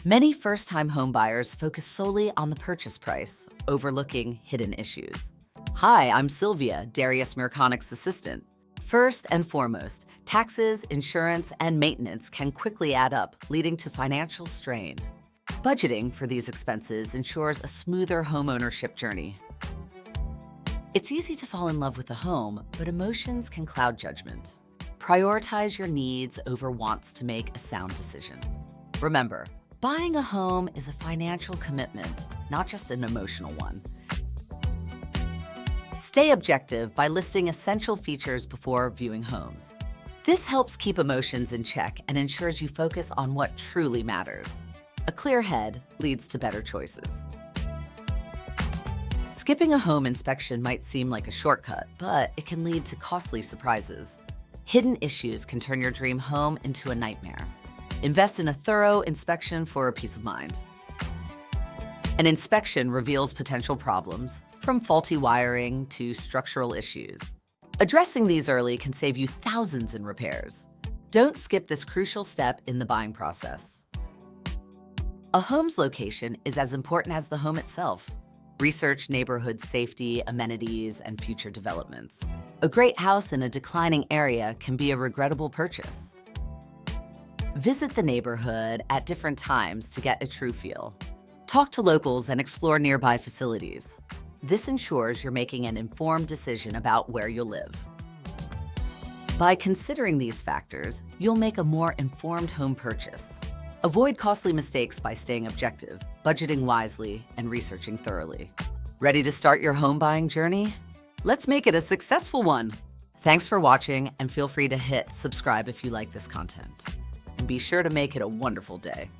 Many first-time homebuyers focus solely on the purchase price, overlooking hidden issues. Hi, I'm Sylvia, Darius Mrkonic's assistant. First and foremost, taxes, insurance, and maintenance can quickly add up, leading to financial strain. Budgeting for these expenses ensures a smoother homeownership journey. It's easy to fall in love with a home, but emotions can cloud judgment. Prioritize your needs over wants to make a sound decision. Remember, buying a home is a financial commitment, not just an emotional one. Stay objective by listing essential features before viewing homes. This helps keep emotions in check and ensures you focus on what truly matters. A clear head leads to better choices. Skipping a home inspection might seem like a shortcut, but it can lead to costly surprises. Hidden issues can turn your dream home into a nightmare. Invest in a thorough inspection for a peace of mind. An inspection reveals potential problems, from faulty wiring to structural issues. Addressing these early can save you thousands in repairs. Don't skip this crucial step in the buying process. A home's location is as important as the home itself. Research neighborhood safety, amenities, and future developments. A great house in a declining area can be a regrettable purchase. Visit the neighborhood at different times to get a true feel. Talk to locals and explore nearby facilities. This ensures you're making an informed decision about where you'll live. By considering these factors, you'll make a more informed home purchase. Avoid costly mistakes by staying objective, budgeting wisely, and researching thoroughly. Ready to start your home buying journey? Let's make it a successful one. Thanks for watching, and feel free to hit subscribe if you like this content. And be sure to make it a wonderful day.